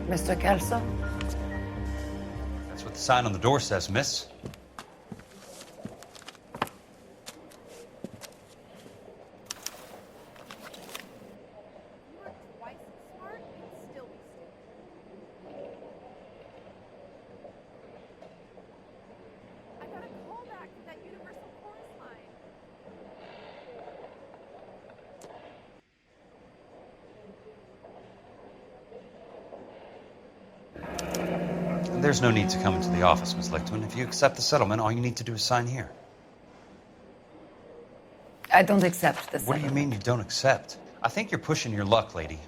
Mr. Kelso? That's what the sign on the door says, miss. There's no need to come into the office, Miss Lichtman. If you accept the settlement, all you need to do is sign here. I don't accept the settlement. What do you mean you don't accept? I think you're pushing your luck, lady.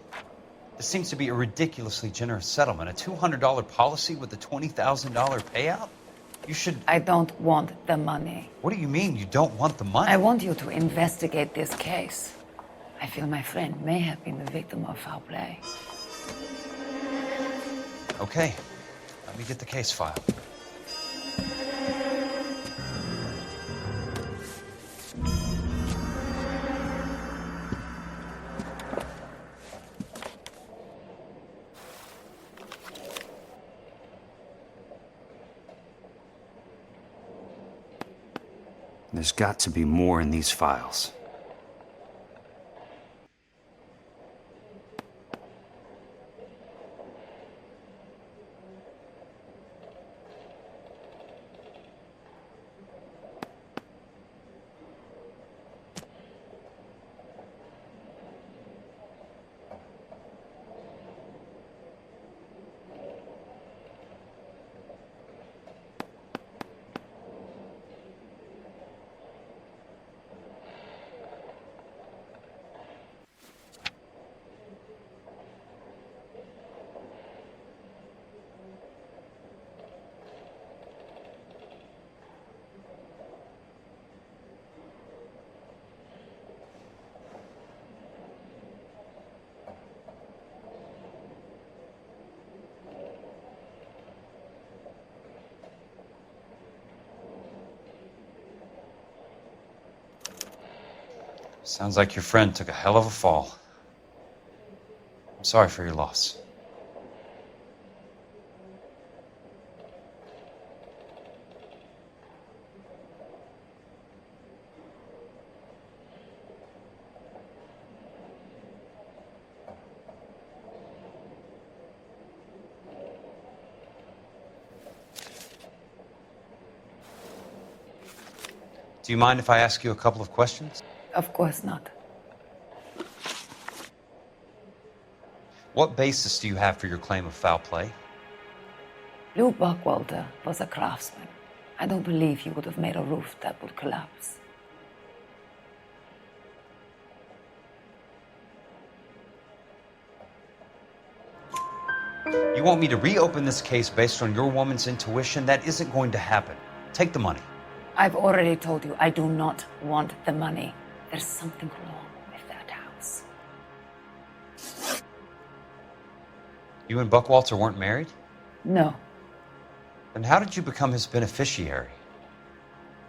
This seems to be a ridiculously generous settlement. A $200 policy with a $20,000 payout? You should... I don't want the money. What do you mean you don't want the money? I want you to investigate this case. I feel my friend may have been the victim of foul play. Okay. Let me get the case file. There's got to be more in these files. Sounds like your friend took a hell of a fall. I'm sorry for your loss. Do you mind if I ask you a couple of questions? Of course not. What basis do you have for your claim of foul play? Lou Buckwalter was a craftsman. I don't believe he would have made a roof that would collapse. You want me to reopen this case based on your woman's intuition? That isn't going to happen. Take the money. I've already told you I do not want the money. There's something wrong with that house. You and Buckwalter weren't married? No. Then how did you become his beneficiary?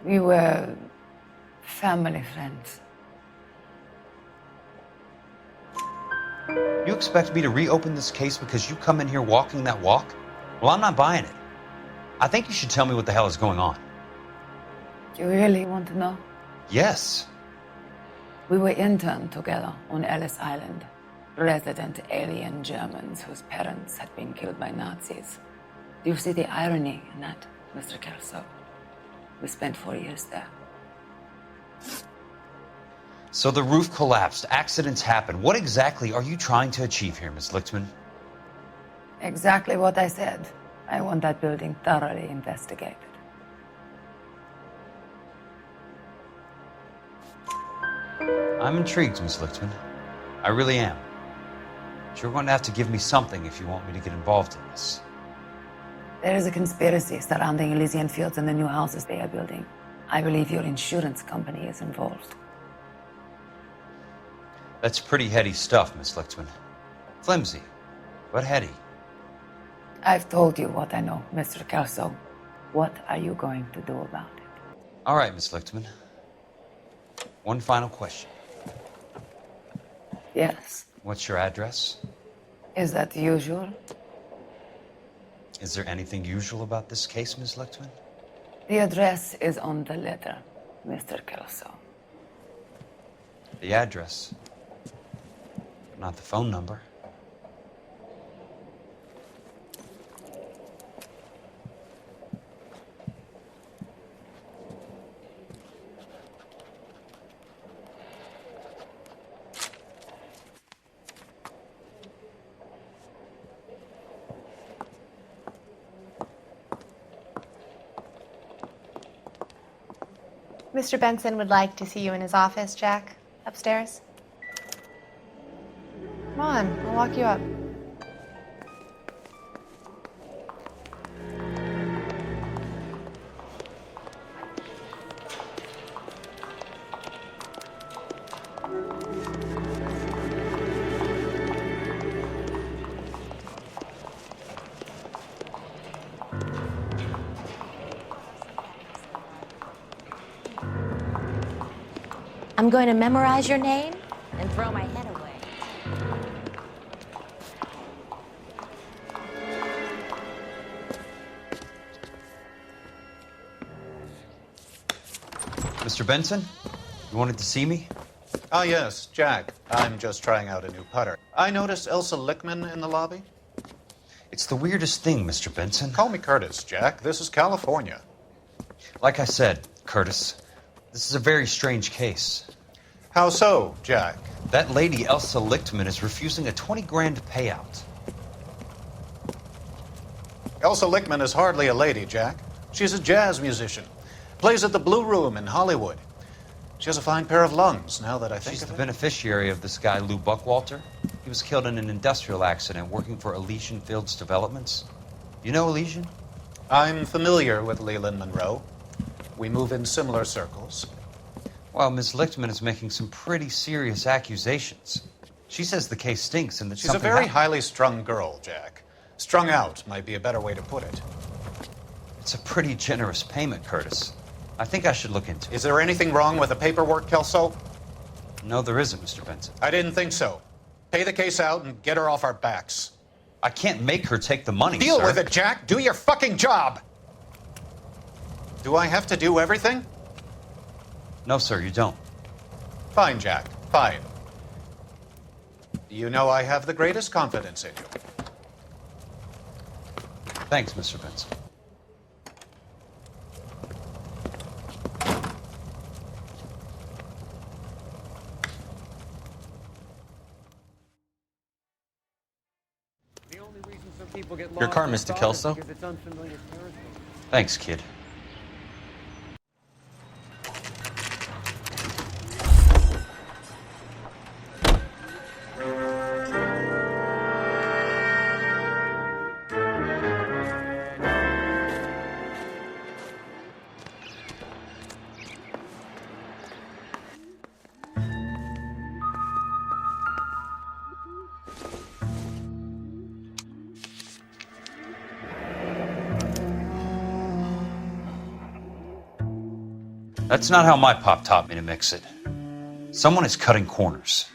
We were family friends. You expect me to reopen this case because you come in here walking that walk? Well, I'm not buying it. I think you should tell me what the hell is going on. You really want to know? Yes. We were interned together on Ellis Island. Resident alien Germans whose parents had been killed by Nazis. Do you see the irony in that, Mr. Kelso? We spent 4 years there. So the roof collapsed. Accidents happen. What exactly are you trying to achieve here, Miss Lichtman? Exactly what I said. I want that building thoroughly investigated. I'm intrigued, Miss Lichtman. I really am. But you're going to have to give me something if you want me to get involved in this. There is a conspiracy surrounding Elysian Fields and the new houses they are building. I believe your insurance company is involved. That's pretty heady stuff, Miss Lichtman. Flimsy, but heady. I've told you what I know, Mr. Kelso. What are you going to do about it? All right, Miss Lichtman. One final question. Yes. What's your address? Is that usual? Is there anything usual about this case, Ms. Lichtman? The address is on the letter, Mr. Kelso. The address, but not the phone number. Mr. Benson would like to see you in his office, Jack. Upstairs. Come on, I'll walk you up. I'm going to memorize your name and throw my head away. Mr. Benson, you wanted to see me? Ah, yes, Jack. I'm just trying out a new putter. I noticed Elsa Lichtman in the lobby. It's the weirdest thing, Mr. Benson. Call me Curtis, Jack. This is California. Like I said, Curtis, this is a very strange case. How so, Jack? That lady, Elsa Lichtman, is refusing a 20 grand payout. Elsa Lichtman is hardly a lady, Jack. She's a jazz musician. Plays at the Blue Room in Hollywood. She has a fine pair of lungs, now that I think She's of the it. beneficiary of this guy, Lou Buckwalter. He was killed in an industrial accident working for Elysian Fields Developments. You know Elysian? I'm familiar with Leland Monroe. We move in similar circles. Well, Ms. Lichtman is making some pretty serious accusations. She says the case stinks and that She's a something very happened. highly strung girl, Jack. Strung out might be a better way to put it. It's a pretty generous payment, Curtis. I think I should look into it. Is there anything wrong with the paperwork, Kelso? No, there isn't, Mr. Benson. I didn't think so. Pay the case out and get her off our backs. I can't make her take the money, Deal sir. with it, Jack. Do your fucking job. Do I have to do everything? No, sir, you don't. Fine, Jack. Fine. You know I have the greatest confidence in you. Thanks, Mr. Benson. Your car, Mr. Kelso. Thanks, kid. That's not how my pop taught me to mix it. Someone is cutting corners.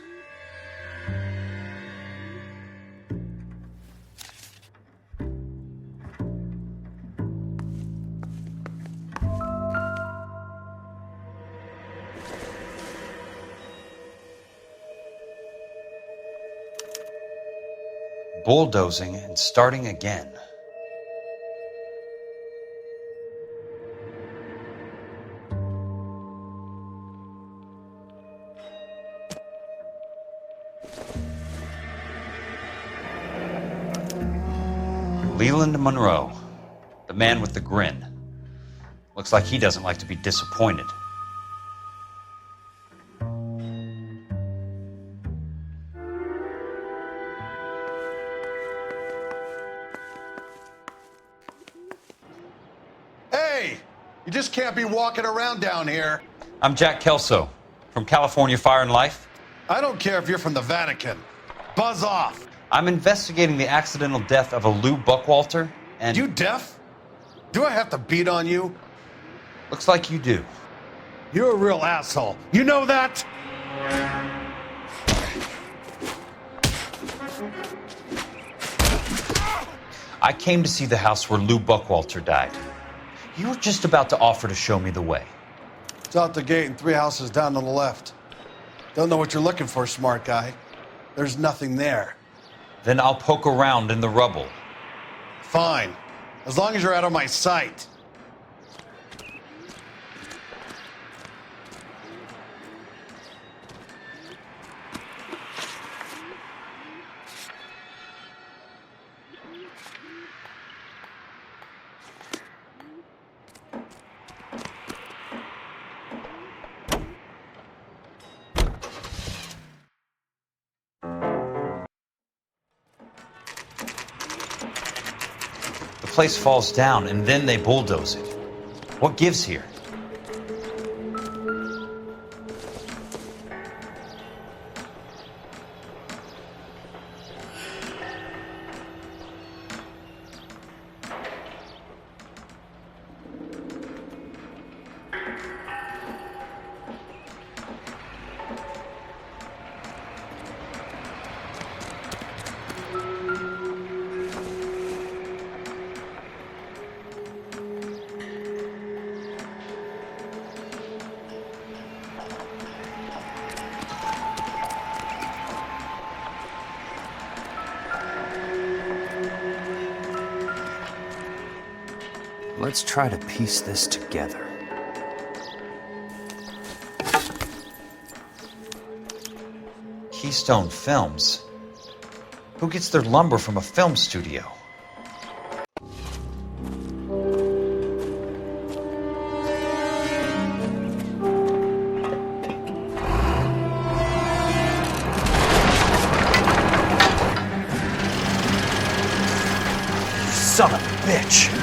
Bulldozing and starting again. Leland Monroe, the man with the grin. Looks like he doesn't like to be disappointed. Hey, you just can't be walking around down here. I'm Jack Kelso from California Fire and Life. I don't care if you're from the Vatican. Buzz off. I'm investigating the accidental death of a Lou Buckwalter, and You deaf? Do I have to beat on you? looks like you do. You're a real asshole. You know that? I came to see the house where Lou Buckwalter died. You were just about to offer to show me the way. It's out the gate and 3 houses down on the left. Don't know what you're looking for, smart guy. There's nothing there. Then I'll poke around in the rubble. Fine. As long as you're out of my sight. The place falls down and then they bulldoze it. What gives here? Let's try to piece this together. Keystone Films? Who gets their lumber from a film studio? Son of a bitch!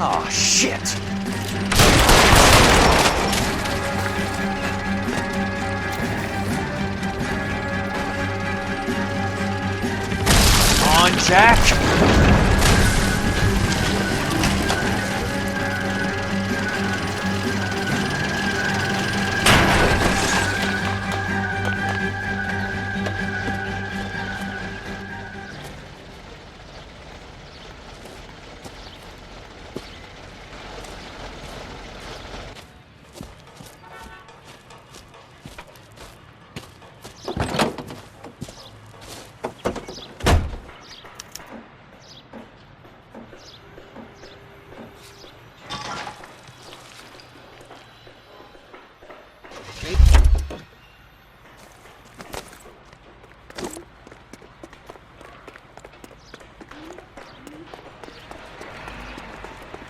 Oh, shit! Come on, Jack!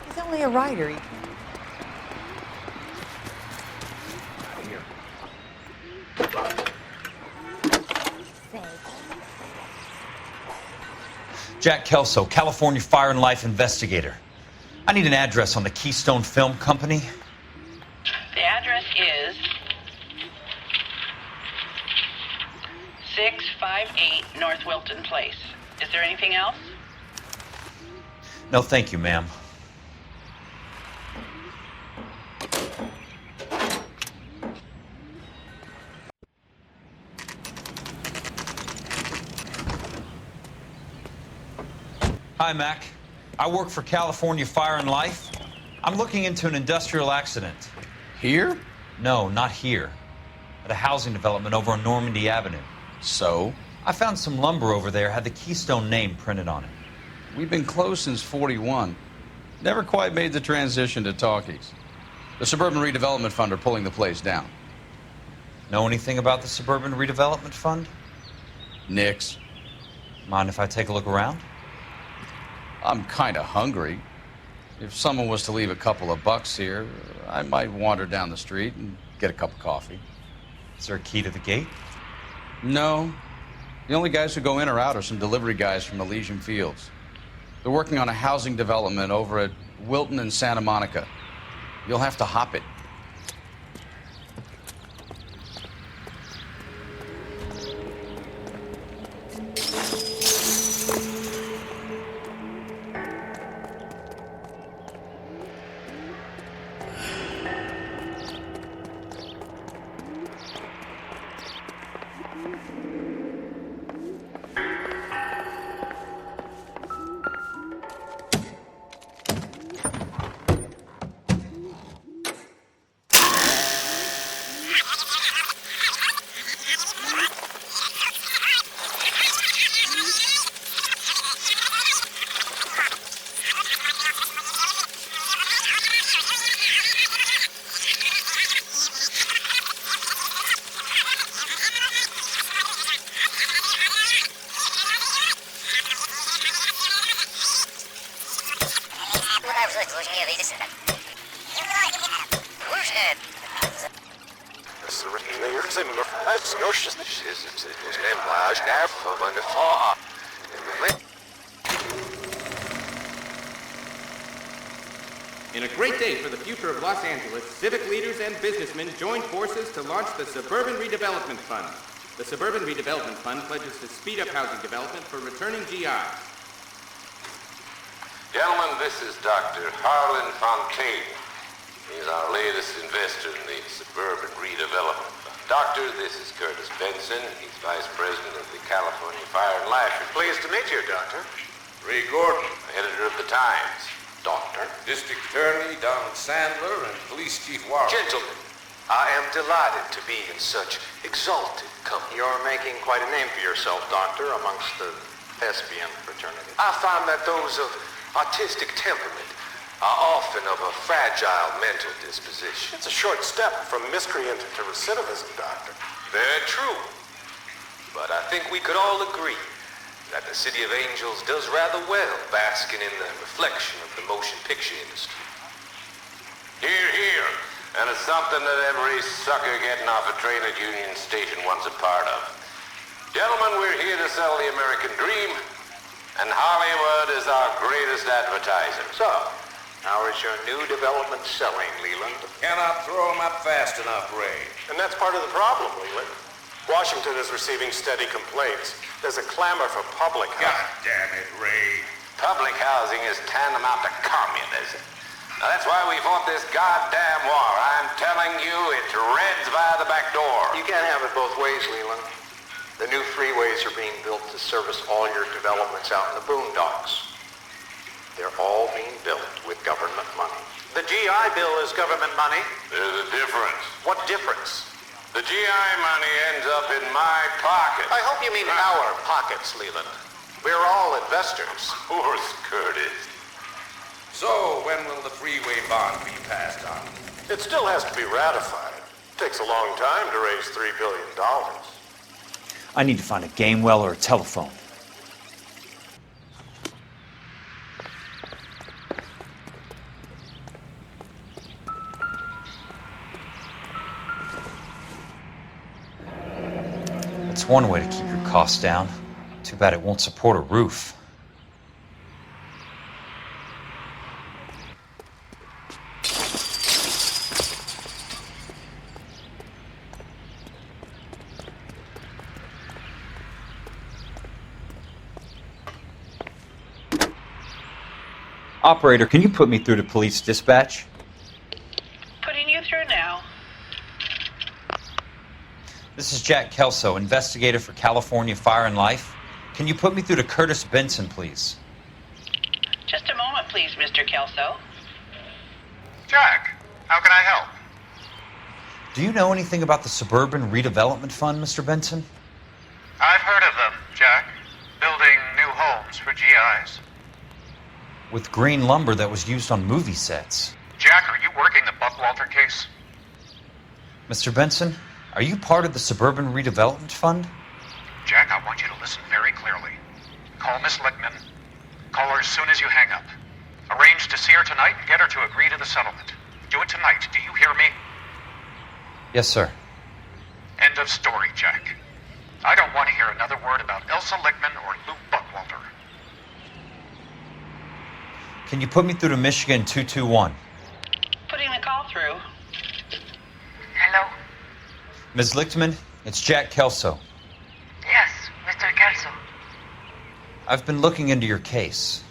He's only a writer. Jack Kelso, California Fire and Life investigator. I need an address on the Keystone Film Company. The address is 658 North Wilton Place. Is there anything else? No, thank you, ma'am. Hi, Mac. I work for California Fire and Life. I'm looking into an industrial accident. Here? No, not here. At a housing development over on Normandy Avenue. So? I found some lumber over there, had the Keystone name printed on it. We've been closed since '41. Never quite made the transition to talkies. The Suburban Redevelopment Fund are pulling the place down. Know anything about the Suburban Redevelopment Fund? Nix. Mind if I take a look around? I'm kind of hungry. If someone was to leave a couple of bucks here, I might wander down the street and get a cup of coffee. Is there a key to the gate? No. The only guys who go in or out are some delivery guys from Elysian Fields. They're working on a housing development over at Wilton and Santa Monica. You'll have to hop it. In a great day for the future of Los Angeles, civic leaders and businessmen joined forces to launch the Suburban Redevelopment Fund. The Suburban Redevelopment Fund pledges to speed up housing development for returning GIs. Gentlemen, this is Dr. Harlan Fontaine. He's our latest investor in the Suburban Redevelopment Fund. Doctor, this is Curtis Benson. He's Vice President of the California Fire and Life. Pleased to meet you, Doctor. Ray Gordon, editor of the Times. Doctor. District Attorney Donald Sandler and Police Chief Warren. Gentlemen, I am delighted to be in such exalted company. You're making quite a name for yourself, Doctor, amongst the thespian fraternity. I find that those of artistic temperament are often of a fragile mental disposition. It's a short step from miscreant to recidivism, Doctor. Very true. But I think we could all agree that the City of Angels does rather well basking in the reflection of the motion picture industry. Hear, hear. And it's something that every sucker getting off a train at Union Station wants a part of. Gentlemen, we're here to sell the American dream, and Hollywood is our greatest advertiser. So, how is your new development selling, Leland? Cannot throw them up fast enough, Ray. And that's part of the problem, Leland. Washington is receiving steady complaints. There's a clamor for public housing. God damn it, Ray. Public housing is tantamount to communism. Now, that's why we fought this goddamn war. I'm telling you, it's Reds via the back door. You can't have it both ways, Leland. The new freeways are being built to service all your developments out in the boondocks. They're all being built with government money. The GI Bill is government money. There's a difference. What difference? The GI money ends up in my pocket. I hope you mean our pockets, Leland. We're all investors. Of course, Curtis. So, when will the freeway bond be passed on? It still has to be ratified. It takes a long time to raise $3 billion. I need to find a game well or a telephone. That's one way to keep your costs down. Too bad it won't support a roof. Operator, can you put me through to police dispatch? Putting you through now. This is Jack Kelso, investigator for California Fire and Life. Can you put me through to Curtis Benson, please? Just a moment, please, Mr. Kelso. Jack, how can I help? Do you know anything about the Suburban Redevelopment Fund, Mr. Benson? I've heard of them, Jack. Building new homes for GIs. With green lumber that was used on movie sets. Jack, are you working the Buckwalter case? Mr. Benson, are you part of the Suburban Redevelopment Fund? Jack, I want you to listen very clearly. Call Miss Lickman. Call her as soon as you hang up. Arrange to see her tonight and get her to agree to the settlement. Do it tonight. Do you hear me? Yes, sir. End of story, Jack. I don't want to hear another word about Elsa Lickman or Lou Buckwalter. Can you put me through to Michigan 221? Putting the call through. Hello? Ms. Lichtman, it's Jack Kelso. Yes, Mr. Kelso. I've been looking into your case.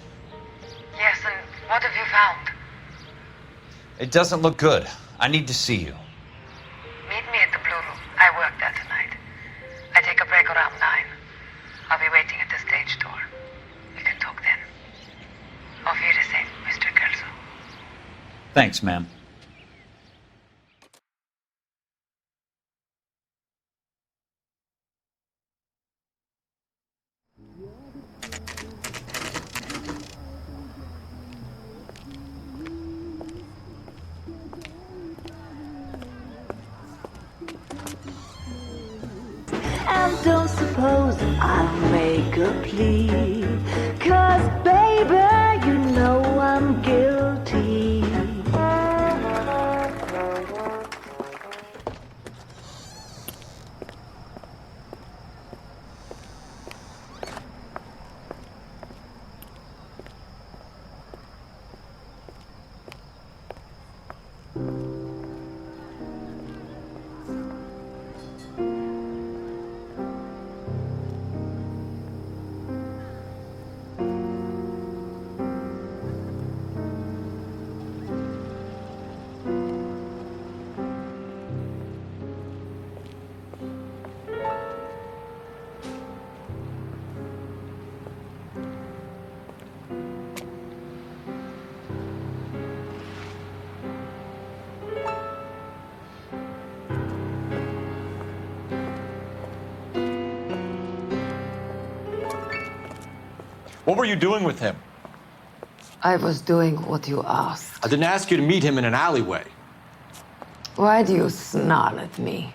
Yes, and what have you found? It doesn't look good. I need to see you. Meet me at the Blue Room. I work there tonight. I take a break around 9. I'll be waiting at the stage door. We can talk then. Auf Wiedersehen, Mr. Kelso. Thanks, ma'am. And don't suppose I'll make a plea, 'cause baby, you know I'm guilty. What were you doing with him? I was doing what you asked. I didn't ask you to meet him in an alleyway. Why do you snarl at me?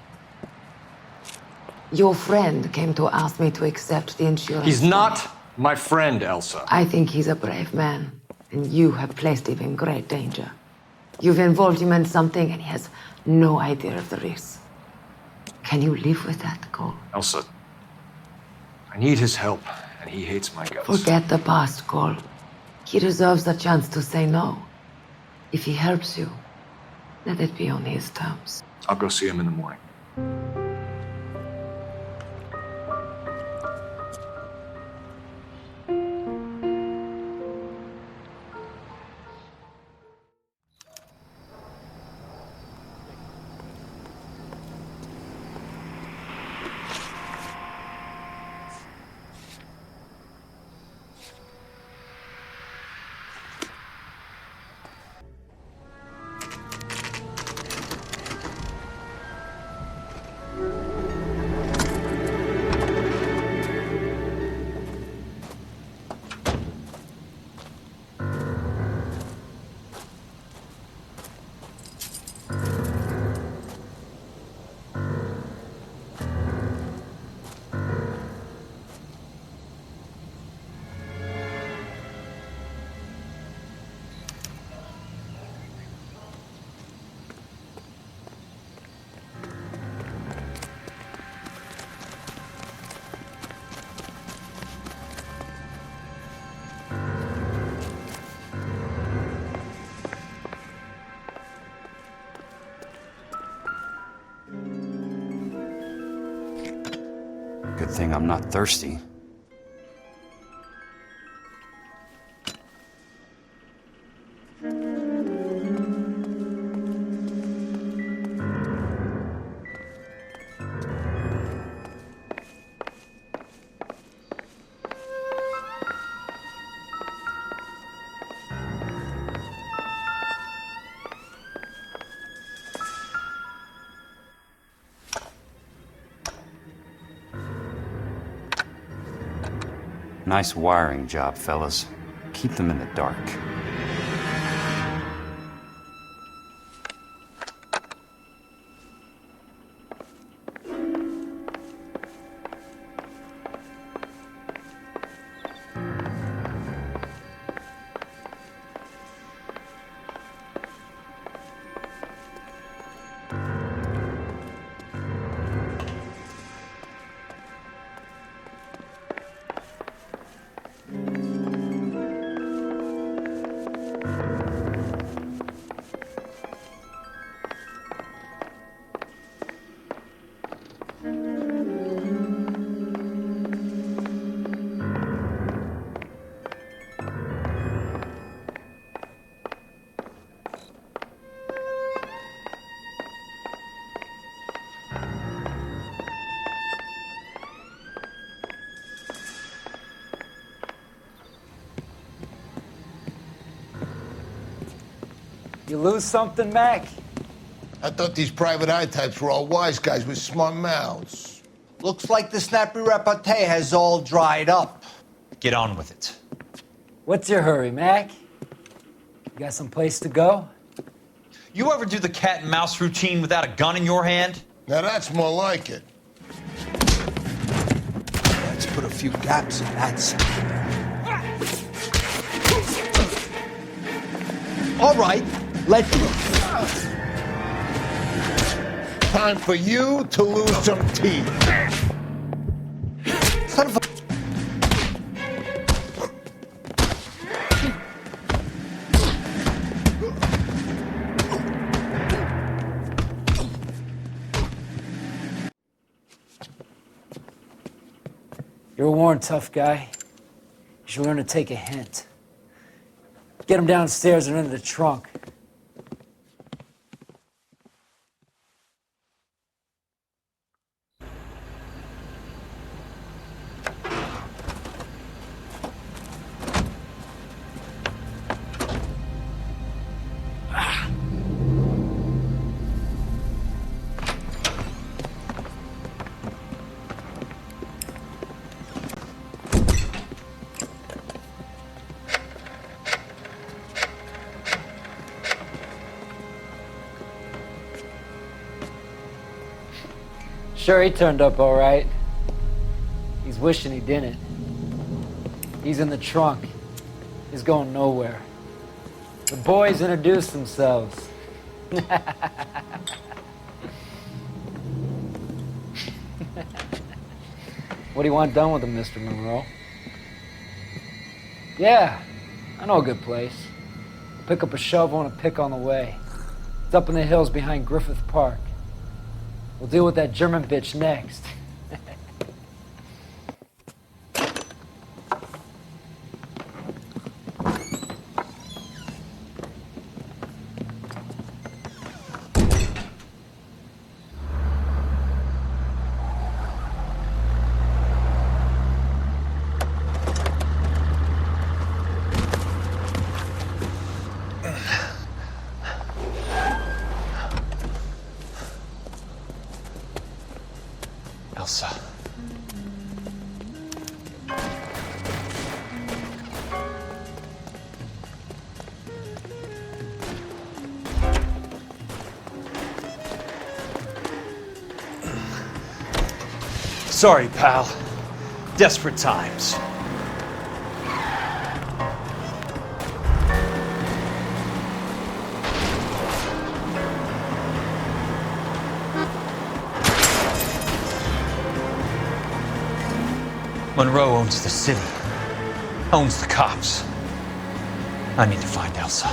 Your friend came to ask me to accept the insurance. He's not my friend, Elsa. I think he's a brave man, and you have placed him in great danger. You've involved him in something, and he has no idea of the risk. Can you live with that, Cole? Elsa, I need his help, and he hates my guts. Forget the past, Cole. He deserves a chance to say no. If he helps you, let it be on his terms. I'll go see him in the morning. Good thing I'm not thirsty. Nice wiring job, fellas. Keep them in the dark. You lose something, Mac? I thought these private eye types were all wise guys with smart mouths. Looks like the snappy repartee has all dried up. Get on with it. What's your hurry, Mac? You got some place to go? You ever do the cat and mouse routine without a gun in your hand? Now that's more like it. Let's put a few gaps in that system. All right, let's go. Time for you to lose some teeth. Son of a... You're a worn, tough guy. You should learn to take a hint. Get him downstairs and into the trunk. Sure, he turned up all right. He's wishing he didn't. He's in the trunk. He's going nowhere. The boys introduced themselves. What do you want done with him, Mr. Monroe? Yeah, I know a good place. Pick up a shovel and a pick on the way. It's up in the hills behind Griffith Park. We'll deal with that German bitch next. Elsa. Sorry, pal. Desperate times. Monroe owns the city, owns the cops. I need to find Elsa.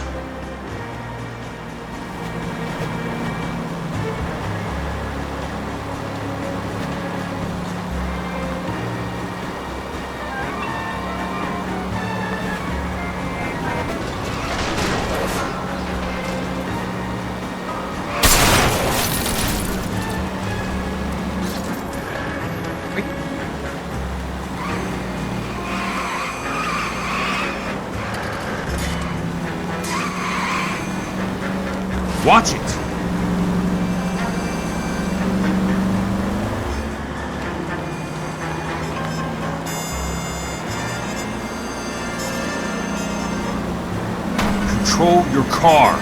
Watch it! Control your car.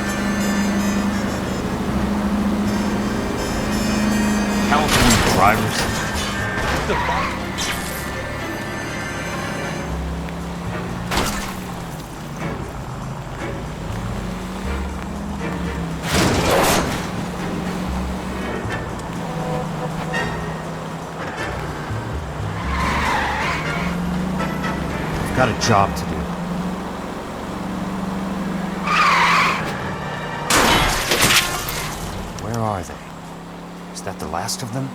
California drivers. Got a job to do. Where are they? Is that the last of them?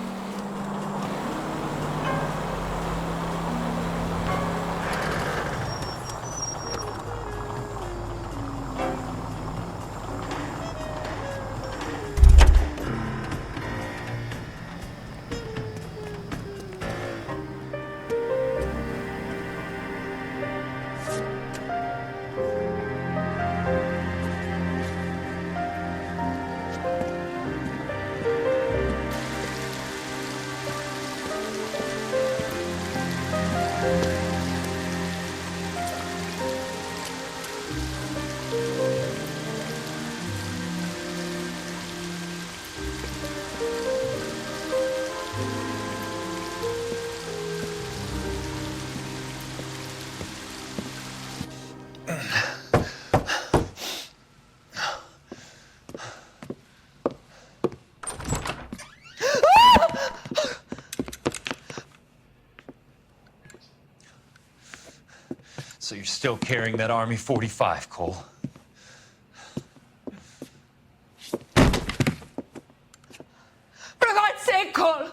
So you're still carrying that Army 45, Cole? For God's sake, Cole!